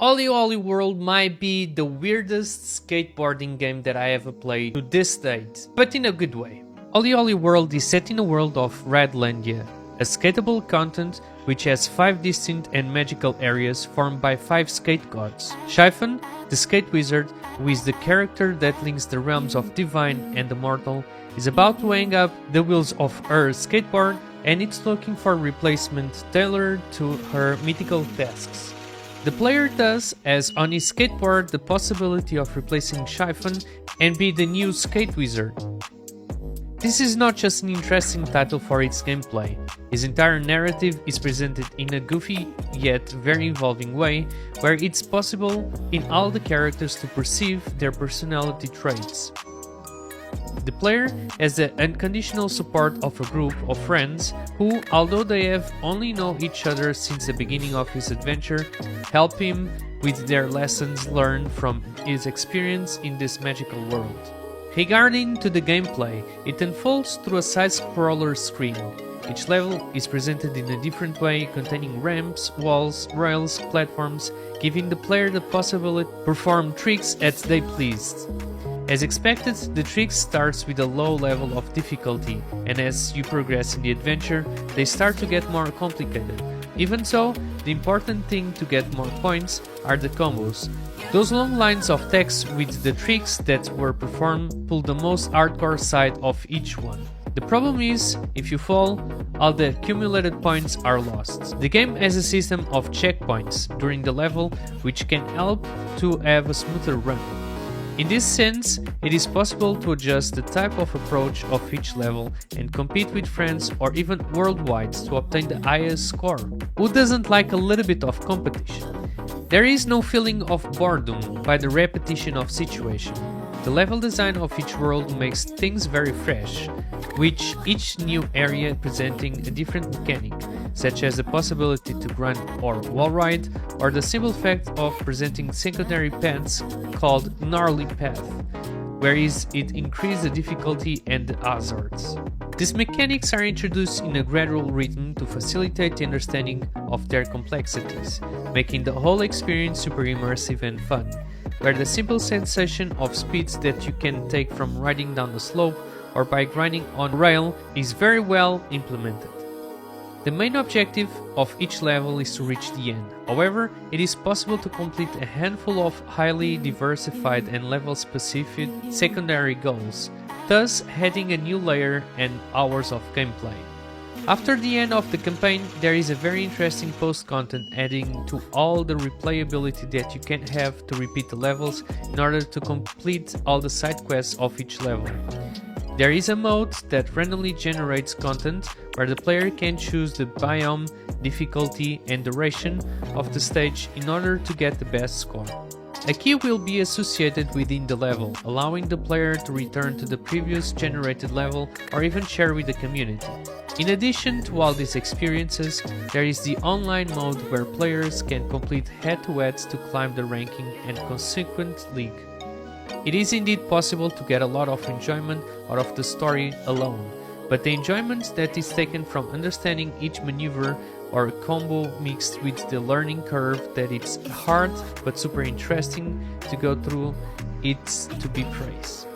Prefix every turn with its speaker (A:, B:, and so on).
A: OlliOlli World might be the weirdest skateboarding game that I ever played to this date, but in a good way. OlliOlli World is set in a world of Redlandia, a skatable continent which has 5 distinct and magical areas formed by 5 skate gods. Shyphon, the skate wizard, who is the character that links the realms of divine and the mortal, is about to hang up the wheels of her skateboard and it's looking for a replacement tailored to her mythical tasks. The player thus has on his skateboard the possibility of replacing Shyphon and be the new skate wizard. This is not just an interesting title for its gameplay, his entire narrative is presented in a goofy yet very involving way, where it's possible in all the characters to perceive their personality traits. The player has the unconditional support of a group of friends who, although they have only known each other since the beginning of his adventure, help him with their lessons learned from his experience in this magical world. Regarding to the gameplay, it unfolds through a side-scroller screen. Each level is presented in a different way, containing ramps, walls, rails, platforms, giving the player the possibility to perform tricks as they please. As expected, the trick starts with a low level of difficulty, and as you progress in the adventure, they start to get more complicated. Even so, the important thing to get more points are the combos. Those long lines of text with the tricks that were performed pull the most hardcore side of each one. The problem is, if you fall, all the accumulated points are lost. The game has a system of checkpoints during the level which can help to have a smoother run. In this sense, it is possible to adjust the type of approach of each level and compete with friends or even worldwide to obtain the highest score. Who doesn't like a little bit of competition? There is no feeling of boredom by the repetition of situation. The level design of each world makes things very fresh, with each new area presenting a different mechanic, such as the possibility to grind or wall ride, or the simple fact of presenting secondary paths called gnarly path, whereas it increases the difficulty and the hazards. These mechanics are introduced in a gradual rhythm to facilitate the understanding of their complexities, making the whole experience super immersive and fun, where the simple sensation of speeds that you can take from riding down the slope or by grinding on rail is very well implemented. The main objective of each level is to reach the end. However, it is possible to complete a handful of highly diversified and level-specific secondary goals, thus adding a new layer and hours of gameplay. After the end of the campaign, there is a very interesting post-content adding to all the replayability that you can have to repeat the levels in order to complete all the side quests of each level. There is a mode that randomly generates content where the player can choose the biome, difficulty and duration of the stage in order to get the best score. A key will be associated within the level, allowing the player to return to the previous generated level or even share with the community. In addition to all these experiences, there is the online mode where players can complete head-to-heads to climb the ranking and consequent league. It is indeed possible to get a lot of enjoyment out of the story alone, but the enjoyment that is taken from understanding each maneuver or combo mixed with the learning curve that it's hard but super interesting to go through, it's to be praised.